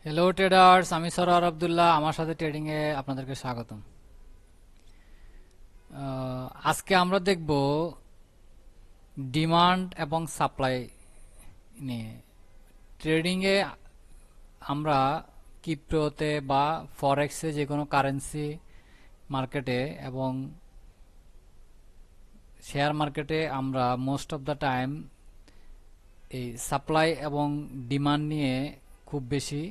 Hello traders, আমি সরার আব্দুল্লাহ। আমার সাথে ট্রেডিং এ আপনাদেরকে স্বাগতম। আজকে আমরা দেখব ডিমান্ড এবং সাপ্লাই নিয়ে। ট্রেডিং এ আমরা ক্রিপ্টোতে বা ফরেক্সে, যে কোনো কারেন্সি মার্কেটে এবং শেয়ার মার্কেটে আমরা মোস্ট অফ দ্য টাইম এই সাপ্লাই এবং ডিমান্ড নিয়ে খুব বেশি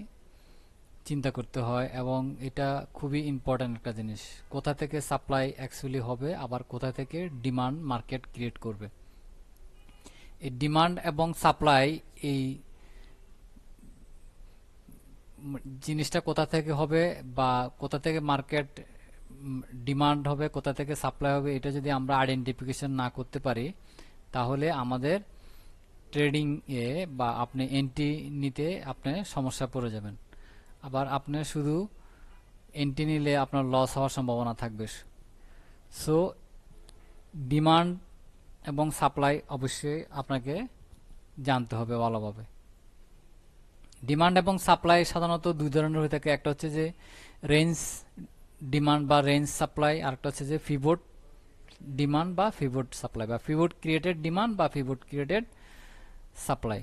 চিন্তা করতে হয়, এবং এটা খুবই ইম্পর্ট্যান্ট একটা জিনিস। কোথা থেকে সাপ্লাই অ্যাকচুয়ালি হবে, আবার কোথা থেকে ডিমান্ড মার্কেট ক্রিয়েট করবে। এই ডিমান্ড এবং সাপ্লাই, এই জিনিসটা কোথা থেকে হবে বা কোথা থেকে মার্কেট ডিমান্ড হবে, কোথা থেকে সাপ্লাই হবে, এটা যদি আমরা আইডেন্টিফিকেশন না করতে পারি, তাহলে আমাদের ট্রেডিং এ বা আপনি এন্ট্রি নিতে আপনি সমস্যা পড়ে যাবেন। আবার আপনি শুধু এন্ট্রি নিলে আপনার লস হওয়ার সম্ভাবনা থাকবে। সো ডিমান্ড এবং সাপ্লাই অবশ্যই আপনাকে জানতে হবে ভালোভাবে। ডিমান্ড এবং সাপ্লাই সাধারণত দুই ধরনের হয়ে থাকে। একটা হচ্ছে যে রেঞ্জ ডিমান্ড বা রেঞ্জ সাপ্লাই, আর একটা হচ্ছে যে পিভট ডিমান্ড বা পিভট সাপ্লাই, বা পিভট ক্রিয়েটেড ডিমান্ড বা pivot created supply.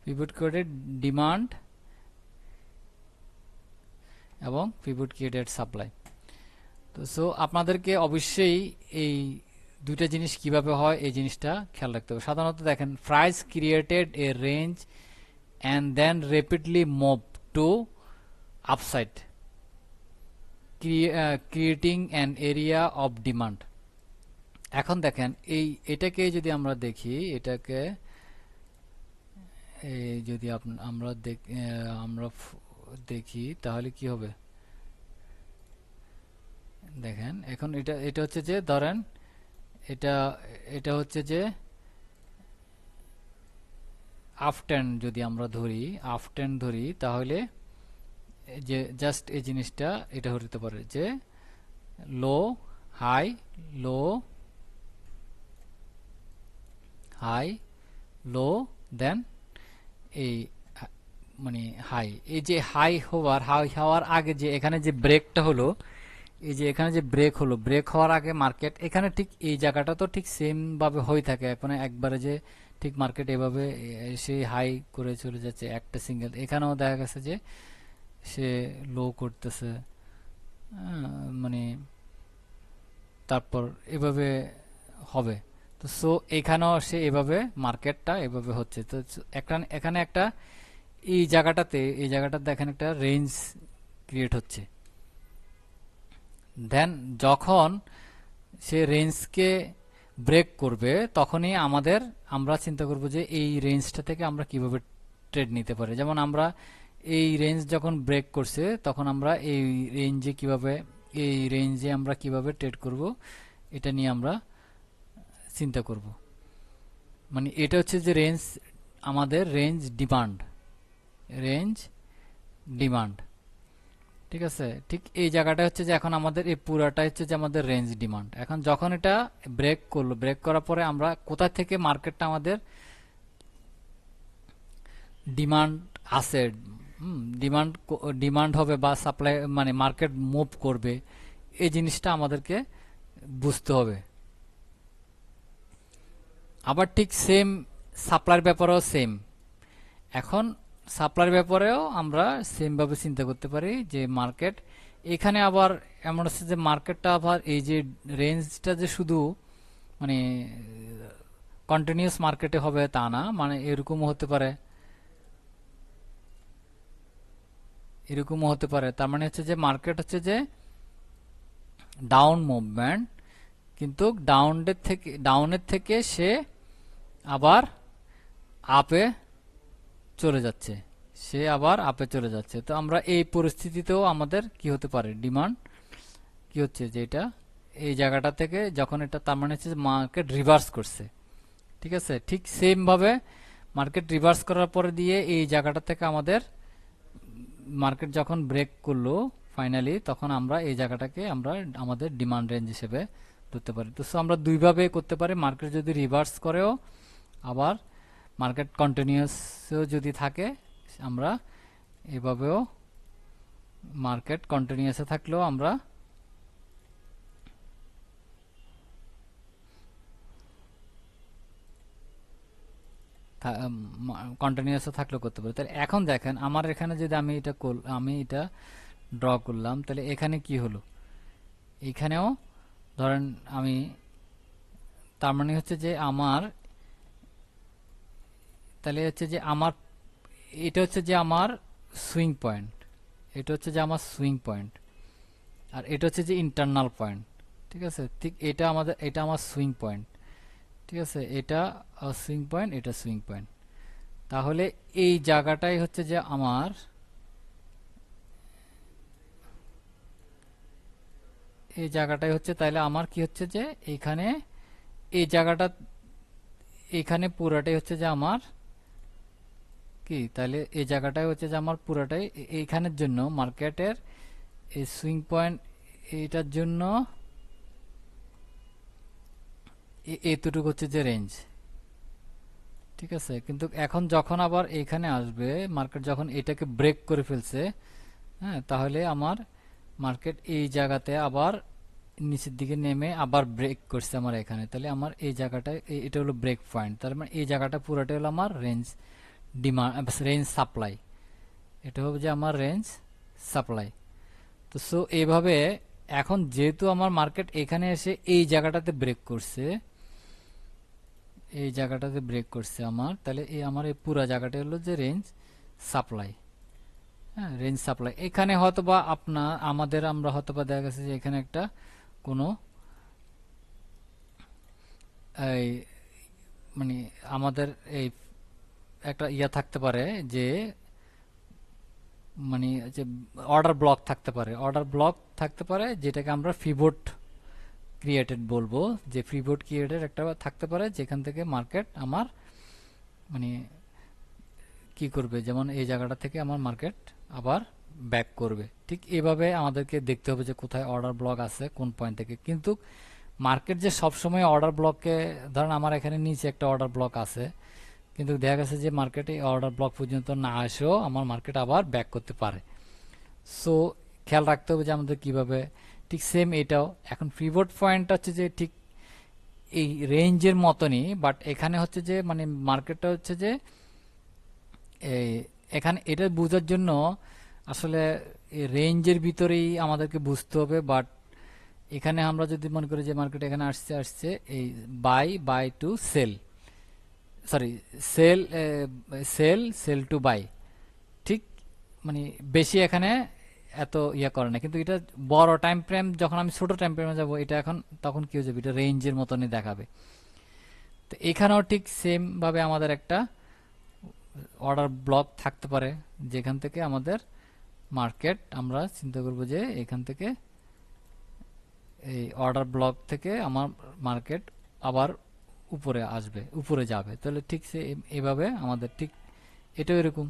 Pivot created demand এবং পিভট ক্রিয়েটেড সাপ্লাই। তো সো আপনাদেরকে অবশ্যই এই দুইটা জিনিস কিভাবে হয় এই জিনিসটা খেয়াল রাখতে হবে। সাধারণত দেখেন, price created a range and then rapidly move to upside, creating an area of demand. এখন দেখেন, এটাকে যদি আমরা দেখি, এটাকে যদি আমরা দেখি তাহলে কি হবে দেখেন। এখন এটা হচ্ছে যে, ধরেন এটা এটা হচ্ছে যে আফটেন, যদি আমরা আফটেন ধরি, তাহলে যে জাস্ট এই জিনিসটা এটা হতে পারে যে লো হাই, লো হাই, লো, দেন এই মানে হাই। এই যে হাই হওয়ার আগে যে এখানে যে ব্রেকটা হলো, এই যে এখানে যে ব্রেক হলো, ব্রেক হওয়ার আগে মার্কেট এখানে ঠিক এই জায়গাটা তো ঠিক সেম ভাবে হয়ে থাকে। এখন একবারে যে ঠিক মার্কেট এভাবে সেই হাই করে চলে যাচ্ছে একটা সিঙ্গেল, এখানেও দেখা গেছে যে সে লো করতেছে, মানে তারপর এভাবে হবে। তো সো এখানেও সে এভাবে মার্কেটটা এভাবে হচ্ছে। তো এখানে একটা এই জায়গাটা দেখেন একটা রেঞ্জ ক্রিয়েট হচ্ছে। দেন যখন সে রেঞ্জকে ব্রেক করবে, তখনই আমরা চিন্তা করব যে এই রেঞ্জটা থেকে আমরা কিভাবে ট্রেড নিতে পারি। যেমন আমরা এই রেঞ্জ যখন ব্রেক করছে, তখন আমরা এই রেঞ্জে আমরা কিভাবে ট্রেড করব, এটা নিয়ে আমরা চিন্তা করব। মানে এটা হচ্ছে যে আমাদের রেঞ্জ ডিমান্ড। ঠিক আছে, ঠিক এই জায়গাটা হচ্ছে যে এখন আমাদের এই পুরাটা হচ্ছে যে আমাদের রেঞ্জ ডিমান্ড। এখন যখন এটা ব্রেক করলো, ব্রেক করার পরে আমরা কোথা থেকে মার্কেটটা আমাদের ডিমান্ড আছে, ডিমান্ড হবে বা সাপ্লাই, মানে মার্কেট মুভ করবে, এই জিনিসটা আমাদেরকে বুঝতে হবে। আবার ঠিক সেম সাপ্লাইয়ের ব্যাপারেও সেম। এখন সাপ্লাইয়ের ব্যাপারেও আমরা সেম ভাবে চিন্তা করতে পারি যে মার্কেট এখানে আবার এমন হচ্ছে যে মার্কেটটা আবার এই যে রেঞ্জটা যে শুধু মানে কন্টিনিউয়াস মার্কেটে হবে তা না, মানে এরকমও হতে পারে। তার মানে হচ্ছে যে মার্কেট হচ্ছে যে ডাউন মুভমেন্ট, কিন্তু ডাউনের থেকে সে আবার আপে চলে যাচ্ছে, তো আমরা এই পরিস্থিতিতেও আমাদের কি হতে পারে, ডিমান্ড কি হচ্ছে যে এটা এই জায়গাটা থেকে যখন এটা, তার মানে হচ্ছে মার্কেট রিভার্স করছে। ঠিক আছে, ঠিক সেম ভাবে মার্কেট রিভার্স করার পরে দিয়ে এই জায়গাটা থেকে মার্কেট যখন ব্রেক করলো ফাইনালি, তখন আমরা এই জায়গাটাকে আমরা আমাদের ডিমান্ড রেঞ্জ হিসেবে ধরতে পারি। তো আমরা দুইভাবে করতে পারি, মার্কেট যদি রিভার্স করেও, আবার মার্কেট কন্টিনিউয়াসও যদি থাকে আমরা এভাবেও মার্কেট কন্টিনিউয়াসে থাকলেও আমরা কন্টিনিউয়াসে থাকলেও করতে পারি। তাহলে এখন দেখেন আমার এখানে যদি আমি এটা ড্র করলাম, তাহলে এখানে কি হলো, এখানেও ধরেন আমি, তার মানে হচ্ছে যে আমার, তাহলে হচ্ছে যে আমার এটা হচ্ছে যে আমার সুইং পয়েন্ট, এটা হচ্ছে যে আমার সুইং পয়েন্ট, আর এটা হচ্ছে যে ইন্টারনাল পয়েন্ট। ঠিক আছে, ঠিক এটা আমার সুইং পয়েন্ট। ঠিক আছে, এটা সুইং পয়েন্ট, এটা সুইং পয়েন্ট। তাহলে এই জায়গাটাই হচ্ছে যে আমার, এই জায়গাটাই হচ্ছে, তাহলে আমার কি হচ্ছে যে এখানে এই জায়গাটা, এখানে পুরাটাই হচ্ছে যে আমার কি, তাহলে এই জায়গাটাই হচ্ছে যে আমার পুরাটাই এইখানের জন্য মার্কেটের এই সুইং পয়েন্ট, এইটার জন্য এতটুকু হচ্ছে যে রেঞ্জ। ঠিক আছে, কিন্তু এখন যখন আবার এইখানে আসবে মার্কেট, যখন এটাকে ব্রেক করে ফেলছে, হ্যাঁ, তাহলে আমার মার্কেট এই জায়গাতে আবার নিচের দিকে নেমে আবার ব্রেক করছে আমার এখানে, তাহলে আমার এই জায়গাটা, এটা হলো ব্রেক পয়েন্ট। তার মানে এই জায়গাটা পুরোটা হলো আমার রেঞ্জ ডিমান্ড, রেঞ্জ সাপ্লাই। এটা হবে যে আমার রেঞ্জ সাপ্লাই। তো সো এইভাবে এখন যেহেতু আমার মার্কেট এখানে এসে এই জায়গাটাতে ব্রেক করছে, এই জায়গাটাতে ব্রেক করছে আমার, তাহলে এই আমার এই পুরো জায়গাটা হলো যে রেঞ্জ সাপ্লাই। হ্যাঁ, রেঞ্জ সাপ্লাই। এখানে হয়তোবা আমরা হয়তোবা দেখা গেছে যে এখানে একটা কোনো এই মানে আমাদের এই একটা থাকতে পারে যে মানে যে অর্ডার ব্লক থাকতে পারে, অর্ডার ব্লক থাকতে পারে, যেটাকে আমরা পিভট ক্রিয়েটেড বলবো, যে পিভট ক্রিয়েটেড একটা থাকতে পারে, যেখান থেকে মার্কেট আমার মানে কি করবে, যেমন এই জায়গাটা থেকে আমার মার্কেট আবার ব্যাক করবে। ঠিক এভাবে আমাদেরকে দেখতে হবে যে কোথায় অর্ডার ব্লক আছে, কোন পয়েন্ট থেকে। কিন্তু মার্কেট যে সবসময় অর্ডার ব্লককে, ধরেন আমার এখানে নিচে একটা অর্ডার ব্লক আছে, কিন্তু দেখা গেছে যে মার্কেটে অর্ডার ব্লক পর্যন্ত না আসেও আমার মার্কেট আবার ব্যাক করতে পারে। সো খেয়াল রাখতে হবে যে আমাদের কিভাবে, ঠিক সেম এটাও এখন পিভট পয়েন্টটা হচ্ছে যে ঠিক এই রেঞ্জের মতনই, বাট এখানে হচ্ছে যে মানে মার্কেটটা হচ্ছে যে এই এখানে এটা বোঝার জন্য আসলে এই রেঞ্জের ভিতরেই আমাদেরকে বুঝতে হবে। বাট এখানে আমরা যদি মনে করি যে মার্কেট এখানে আসছে এই buy to sell, sorry sell, sell to buy, ঠিক মানে বেশি এখানে এত করে না, কিন্তু এটা বড় টাইম ফ্রেম, যখন আমি ছোট টাইম ফ্রেমে যাবো এটা এখন, তখন কি হয়ে যাবে, এটা রেঞ্জের মতনই দেখাবে। তো এখানেও ঠিক সেম ভাবে আমাদের একটা অর্ডার ব্লক থাকতে পারে, যেখান থেকে আমাদের মার্কেট, আমরা চিন্তা করব যে এখান থেকে এই অর্ডার ব্লক থেকে আমার মার্কেট আবার উপরে আসবে, উপরে যাবে। তাহলে ঠিক সে এভাবে আমাদের ঠিক এটাও এরকম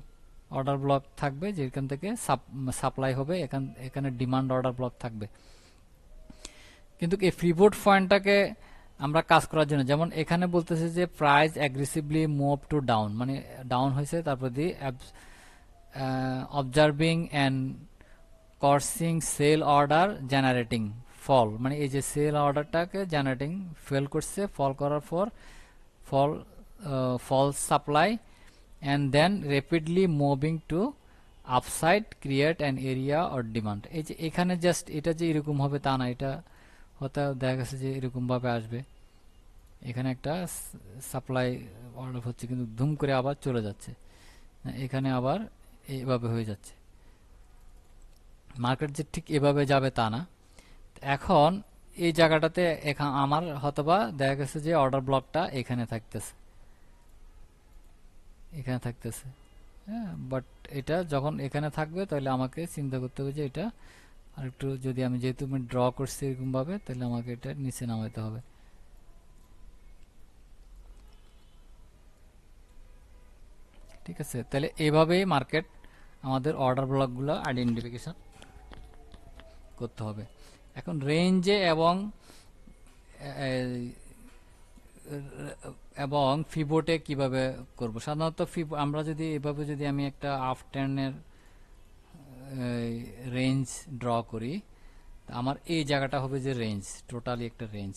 অর্ডার ব্লক থাকবে, যেখান থেকে সাপ্লাই হবে, এখানে ডিমান্ড অর্ডার ব্লক থাকবে। কিন্তু এই পিভট পয়েন্টটাকে আমরা কাজ করার জন্য, যেমন এখানে বলতেছে যে price aggressively move to down, মানে ডাউন হয়েছে, তারপর দিয়ে observing and crossing sell order generating ফল, মানে এই যে সেল অর্ডারটাকে জেনারেটিং ফেল করছে, ফল করার পর falls supply and then rapidly moving to upside create an area or demand. এই যে এখানে জাস্ট এটা যে এরকম হবে তা না, এটা হয়তো দেখা গেছে যে এরকম ভাবে আসবে, এখানে একটা সাপ্লাই অর্ডার হচ্ছে কিন্তু ধুম করে আবার চলে যাচ্ছে, এখানে আবার এইভাবে হয়ে যাচ্ছে। মার্কেট যে ঠিক এভাবে যাবে তা না। এখন এই জায়গাটাতে আমার হয়তোবা দেখা গেছে যে অর্ডার ব্লকটা এখানে থাকতেছে, এখানে থাকতেছে, হ্যাঁ, বাট এটা যখন এখানে থাকবে তাহলে আমাকে চিন্তা করতে হবে যে এটা আর একটু, যদি আমি যেহেতু আমি ড্র করছি এরকম ভাবে, তাহলে আমাকে এটা নিচে নামাইতে হবে। ঠিক আছে, তাহলে এইভাবেই মার্কেট আমাদের অর্ডার ব্লকগুলো আইডেন্টিফিকেশন করতে হবে। এখন রেঞ্জে এবং এবং ফিবোটে কিভাবে করব। সাধারণত আমরা যদি এভাবে যদি আমি একটা আপ ট্রেন্ডের রেঞ্জ ড্র করি, আমার এই জায়গাটা হবে যে রেঞ্জ, টোটালি একটা রেঞ্জ।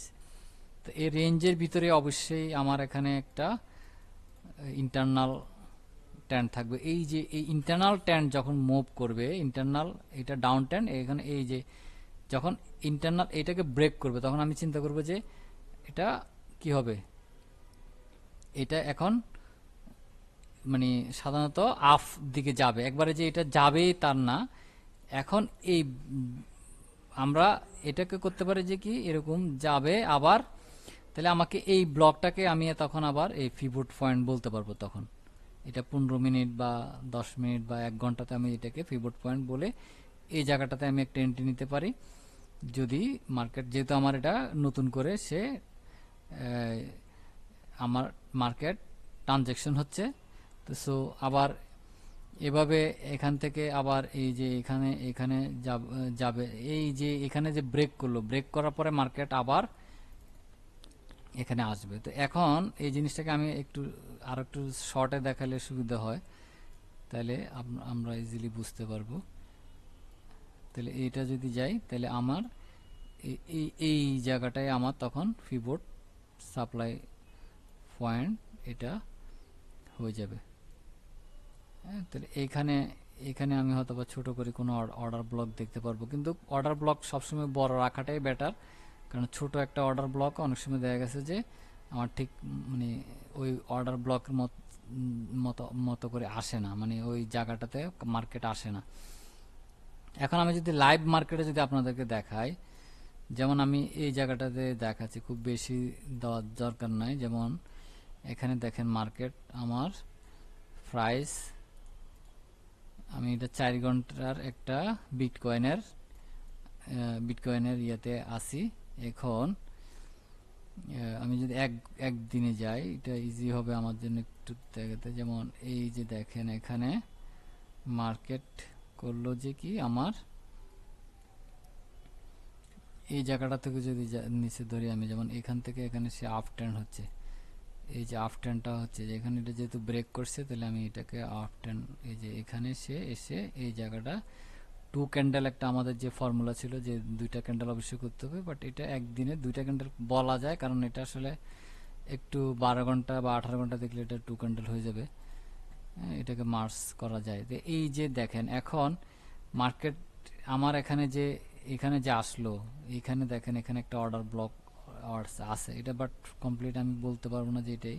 তো এই রেঞ্জের ভিতরে অবশ্যই আমার এখানে একটা ইন্টারনাল ট্রেন্ড থাকবে। এই যে এই ইন্টারনাল ট্রেন্ড যখন মুভ করবে, ইন্টারনাল এটা ডাউন ট্রেন্ড, এখানে এই যে যখন ইন্টারনাল এটাকে ব্রেক করবে, তখন আমি চিন্তা করব যে এটা কি হবে। এটা এখন মানে সাধারণত আপ দিকে যাবে, একবারে যে এটা যাবেই তার না। এখন এই আমরা এটাকে করতে পারি যে কি এরকম যাবে আবার, তাহলে আমাকে এই ব্লকটাকে আমি তখন আবার এই পিভট পয়েন্ট বলতে পারবো। তখন এটা 15 মিনিট বা 10 মিনিট বা 1 ঘন্টাতে আমি এটাকে পিভট পয়েন্ট বলে এই জায়গাটাতে আমি একটা এন্ট্রি নিতে পারি। যদি মার্কেট, যেহেতু আমার এটা নতুন করে সে আমার মার্কেট ট্রানজ্যাকশন হচ্ছে, তো সো আবার এভাবে এখান থেকে আবার এই যে এখানে এখানে যাবে, এই যে এখানে যে ব্রেক করলো, ব্রেক করার পরে মার্কেট আবার এখানে আসবে। তো এখন এই জিনিসটাকে আমি একটু আর একটু শর্টে দেখালে সুবিধা হয়, তাহলে আমরা ইজিলি বুঝতে পারবো। তাহলে এইটা যদি যাই, তাহলে আমার এই জায়গাটায় আমার তখন পিভট সাপ্লাই পয়েন্ট এটা হয়ে যাবে। হ্যাঁ, তাহলে এইখানে এখানে আমি হয়তো বা ছোট করে কোনো অর্ডার ব্লক দেখতে পারবো, কিন্তু অর্ডার ব্লক সবসময় বড় রাখাটাই বেটার, কারণ ছোট একটা অর্ডার ব্লক অনেক সময় দেখা গেছে যে আমার ঠিক মানে ওই অর্ডার ব্লকের মতো মতো করে আসে না, মানে ওই জায়গাটাতে মার্কেট আসে না। এখন আমি যদি লাইভ মার্কেটে যদি আপনাদেরকে দেখাই, যেমন আমি এই জায়গাটাতে দেখাচ্ছি, খুব বেশি দেওয়ার দরকার নাই। যেমন এখানে দেখেন মার্কেট আমার প্রাইস, আমি এটা 4 ঘন্টার একটা বিটকয়েনের ইয়েতে আসি। এখন আমি যদি একদিনে যাই, এটা ইজি হবে আমার জন্য একটু দেখাতে। যেমন এই যে দেখেন এখানে মার্কেট করলো যে কি আমার এই জায়গাটা থেকে যদি নিচে ধরি আমি, যেমন এখান থেকে এখানে সে আপ ট্রেন্ড হচ্ছে, এই যে আপ ট্রেন্ডটা হচ্ছে যে এখানে এটা যেহেতু ব্রেক করছে, তাহলে আমি এটাকে আপ ট্রেন্ড, এই যে এখানে সে এসে এই জায়গাটা 2 ক্যান্ডেল, একটা আমাদের যে ফর্মুলা ছিল যে 2টা ক্যান্ডেল অবশ্যই করতে হবে, বাট এটা একদিনে 2টা ক্যান্ডেল বলা যায়, কারণ এটা আসলে একটু 12 ঘন্টা বা 18 ঘন্টা দেখলে এটা 2 ক্যান্ডেল হয়ে যাবে। এটাকে মার্চ করা যায়। তো এই যে দেখেন এখন মার্কেট আমার এখানে যে আসলো, এখানে দেখেন এখানে একটা অর্ডার ব্লক আছে, এটা বাট কমপ্লিট আমি বলতে পারবো না যে এটাই।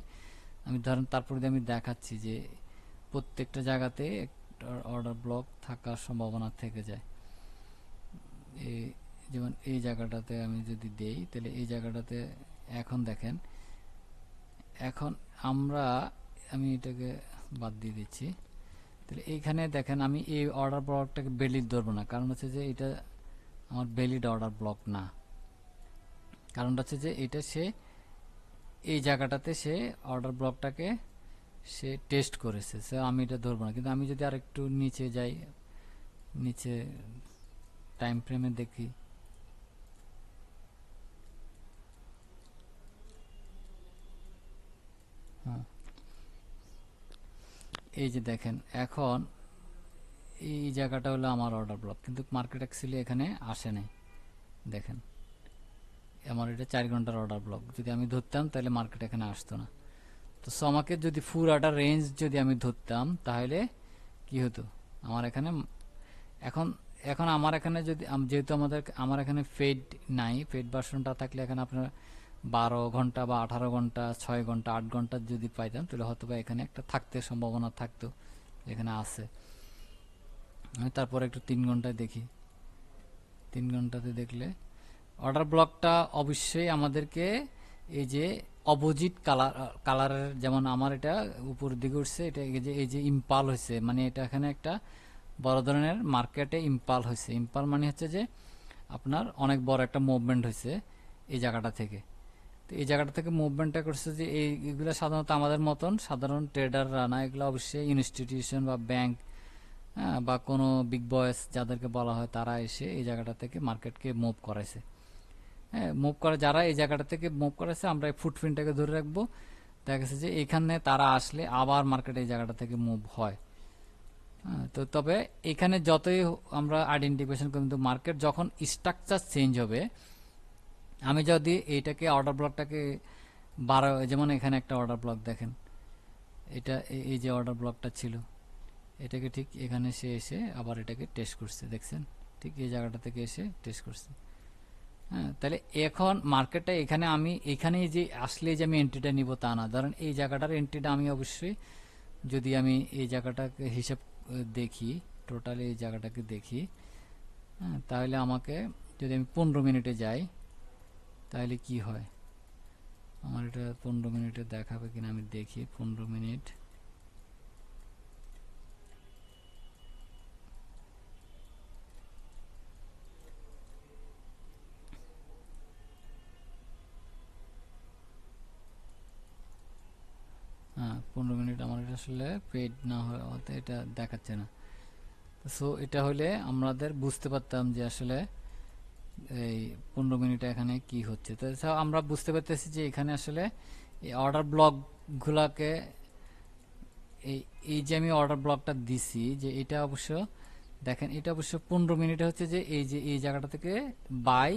আমি ধরেন তারপরে আমি দেখাচ্ছি যে প্রত্যেকটা জায়গাতে অর্ডার ব্লক থাকার সম্ভাবনা থেকে যায়। যেমন এই জায়গাটাতে আমি যদি দেই, তাহলে এই জায়গাটাতে এখন দেখেন, এখন আমি এটাকে বাদ দিয়ে দিচ্ছি। তাহলে এইখানে দেখেন আমি এই অর্ডার ব্লকটাকে ভ্যালিড ধরবো না, কারণ হচ্ছে যে এটা আমার ভ্যালিড অর্ডার ব্লক না। কারণটা হচ্ছে যে এটা সে এই জায়গাটাতে সে অর্ডার ব্লকটাকে সে টেস্ট করেছে, সো আমি এটা ধরবো না। কিন্তু আমি যদি আর একটু নিচে যাই, নিচে টাইম ফ্রেমে দেখি, হ্যাঁ এই যে দেখেন এখন এই জায়গাটা হলো আমার অর্ডার ব্লক, কিন্তু মার্কেট অ্যাকচুয়ালি এখানে আসে নাই। দেখেন আমার এটা 4 ঘন্টার অর্ডার ব্লক, যদি আমি ধরতাম তাহলে মার্কেট এখানে আসতো না। তো সো আমাকে যদি ফুল অর্ডার রেঞ্জ যদি আমি ধরতাম, তাহলে কি হতো আমার এখানে। এখন এখন আমার এখানে যদি যেহেতু আমার এখানে ফেড নাই, ফেড ভার্সনটা থাকলে এখানে আপনার 12 ঘন্টা বা 18 ঘন্টা, 6 ঘন্টা, 8 ঘন্টা যদি পাইতাম, তাহলে হয়তো বা এখানে একটা থাকতে সম্ভাবনা থাকতো, এখানে আছে। আমি তারপরে একটু 3 ঘন্টায় দেখি, 3 ঘন্টাতে দেখলে অর্ডার ব্লকটা অবশ্যই আমাদেরকে এই যে অপোজিট কালারের, যেমন আমার এটা উপরের দিকে উঠছে, এটা এই যে ইম্পাল হয়েছে, মানে এটা এখানে একটা বড় ধরনের মার্কেটে ইম্পাল হয়েছে। ইম্পাল মানে হচ্ছে যে আপনার অনেক বড় একটা মুভমেন্ট হয়েছে এই জায়গাটা থেকে। তো এই জায়গাটা থেকে মুভমেন্টটা করছে যে এইগুলো সাধারণত আমাদের মতন সাধারণ ট্রেডাররা না, এগুলো অবশ্যই ইনস্টিটিউশন বা ব্যাংক, হ্যাঁ, বা কোনো বিগ বয়েস যাদেরকে বলা হয়, তারা এসে এই জায়গাটা থেকে মার্কেটকে মুভ করাইছে। হ্যাঁ, মুভ করে যারা এই জায়গাটা থেকে মুভ করেছে আমরা এই ফুটপ্রিন্টটাকে ধরে রাখবো। দেখা গেছে যে এখানে তারা আসলে আবার মার্কেটে এই জায়গাটা থেকে মুভ হয়। হ্যাঁ, তো তবে এখানে যতই আমরা আইডেন্টিফিকেশন করি, কিন্তু মার্কেট যখন স্ট্রাকচার চেঞ্জ হবে, আমি যদি এইটাকে অর্ডার ব্লকটাকে যেমন এখানে একটা অর্ডার ব্লক দেখেন, এটা এই যে অর্ডার ব্লকটা ছিল, এটাকে ঠিক এখানে সে এসে আবার এটাকে টেস্ট করছে, দেখছেন ঠিক এই জায়গাটা থেকে এসে টেস্ট করছে। হ্যাঁ, তাহলে এখন মার্কেটটা এখানে আমি এখানে যে আসলে যে আমি এন্ট্রিটা নিব তা না, ধরেন এই জায়গাটার এন্ট্রিটা আমি অবশ্যই যদি আমি এই জায়গাটাকে হিসাব দেখি, টোটালি এই জায়গাটাকে দেখি, হ্যাঁ, তাহলে আমাকে যদি আমি 15 মিনিটে যাই তাহলে কি হয়, আমার এটা 15 মিনিটে দেখাবে কিনা আমি দেখি। 15 মিনিট, হ্যাঁ 15 মিনিট আমার এটা আসলে পেড না হতে এটা দেখাচ্ছে না। সো এটা হলে আমাদের বুঝতে পারতাম যে আসলে এই 15 মিনিটে এখানে কি হচ্ছে। তো আমরা বুঝতে পারতেছি যে এখানে আসলে এই অর্ডার ব্লক গুলাকে এই এই যে আমি অর্ডার ব্লকটা দিছি, যে এটা অবশ্য দেখেন, এটা অবশ্য 15 মিনিটে হচ্ছে যে এই জায়গাটা থেকে বাই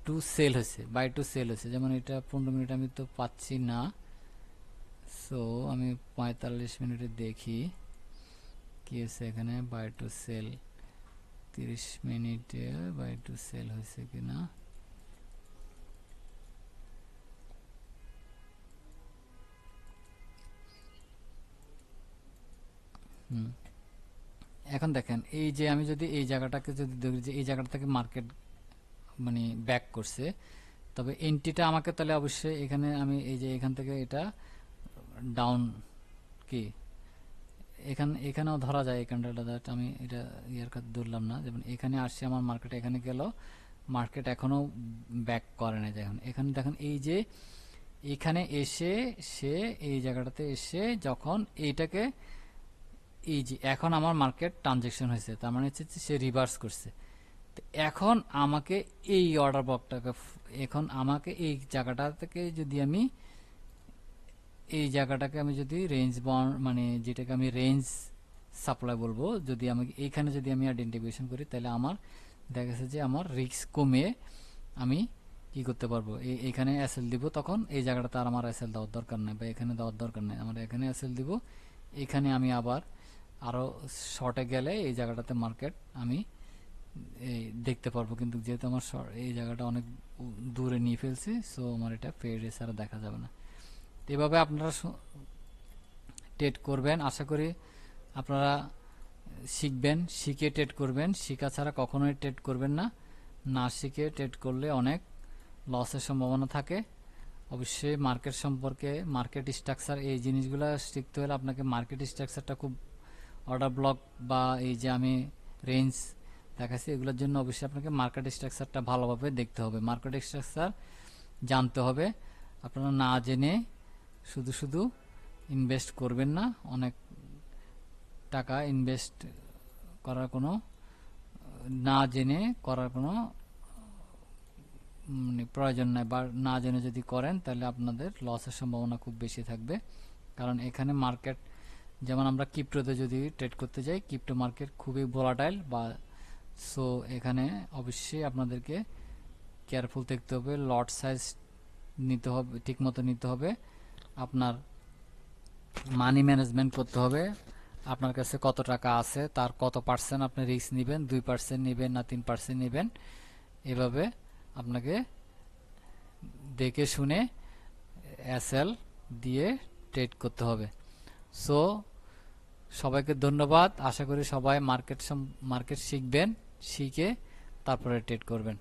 টু সেল হয়েছে, বাই টু সেল হয়েছে। যেমন এটা 15 মিনিট আমি তো পাচ্ছি না, সো আমি 45 মিনিটে দেখি কি হয়েছে এখানে। বাই টু সেল 30 মিনিটে বাই টু সেল হয়েছে কিনা। এখন দেখেন এই যে আমি যদি এই জায়গাটাকে যদি দেখি যে এই জায়গাটা থেকে মার্কেট মানে ব্যাক করছে, তবে এন্ট্রিটা আমাকে তাহলে অবশ্যই এখানে আমি এই যে এখান থেকে এটা ডাউন কি এখানেও ধরা যায়, এই ক্যান্ডেলটা আমি এটা ইয়ার কাছে ধরলাম না। যেমন এখানে আসছে আমার মার্কেট, এখানে গেল মার্কেট এখনো ব্যাক করে না। দেখুন এখানে দেখেন এই যে এখানে এসে সে এই জায়গাটাতে এসে যখন এইটাকে এই যে এখন আমার মার্কেট ট্রানজেকশন হয়েছে, তার মানে হচ্ছে সে রিভার্স করছে। এখন আমাকে এই অর্ডার ব্লকটাকে, এখন আমাকে এই জায়গাটা থেকে যদি আমি এই জায়গাটাকে আমি যদি রেঞ্জ বন্ড মানে যেটাকে আমি রেঞ্জ সাপ্লাই বলবো, যদি আমাকে এইখানে যদি আমি আইডেন্টিফিকেশন করি, তাহলে আমার দেখা গেছে যে আমার রিস্ক কমে আমি কি করতে পারবো, এইখানে এসএল দিব। তখন এই জায়গাটাতে আর আমার এসএল দেওয়ার দরকার নেই বা এখানে দেওয়ার দরকার নেই, আমার এখানে এসএল দিব। এখানে আমি আবার আরো শর্টে গেলে এই জায়গাটাতে মার্কেট আমি এই দেখতে পারবো, কিন্তু যেহেতু আমার এই জায়গাটা অনেক দূরে নিয়ে ফেলছি, সো আমার এটা ফেড ছাড়া দেখা যাবে না। এভাবে আপনারা ট্রেড করবেন, আশা করি আপনারা শিখবেন, শিখে ট্রেড করবেন। শিখা ছাড়া কখনোই ট্রেড করবেন না, না শিখে ট্রেড করলে অনেক লসের সম্ভাবনা থাকে। অবশ্যই মার্কেট সম্পর্কে, মার্কেট স্ট্রাকচার এই জিনিসগুলো শিখতে হলে আপনাকে মার্কেট স্ট্রাকচারটা খুব, অর্ডার ব্লক বা এই যে আমি রেঞ্জ দেখাচ্ছি এগুলোর জন্য অবশ্যই আপনাকে মার্কেট স্ট্রাকচারটা ভালোভাবে দেখতে হবে, মার্কেট স্ট্রাকচার জানতে হবে। আপনারা না জেনে শুধু শুধু ইনভেস্ট করবেন না, অনেক টাকা ইনভেস্ট করার কোনো, না জেনে করার কোনো মানে প্রয়োজন নাই, বা না জেনে যদি করেন তাহলে আপনাদের লসের সম্ভাবনা খুব বেশি থাকবে। কারণ এখানে মার্কেট, যেমন আমরা ক্রিপ্টোতে যদি ট্রেড করতে যাই, ক্রিপ্টো মার্কেট খুবই ভোলাটাইল বা, সো এখানে অবশ্যই আপনাদেরকে কেয়ারফুল থাকতে হবে, লট সাইজ নিতে হবে, ঠিক মতো নিতে হবে, আপনার মানি ম্যানেজমেন্ট করতে হবে। আপনার কাছে কত টাকা আছে, তার কত পার্সেন্ট আপনি রিস্ক নেবেন, 2% নেবেন না 3% নেবেন, এভাবে আপনাকে দেখে শুনে এসএল দিয়ে ট্রেড করতে হবে। সো সবাইকে ধন্যবাদ, আশা করি সবাই মার্কেট শিখবেন, শিখে তারপরে ট্রেড করবেন।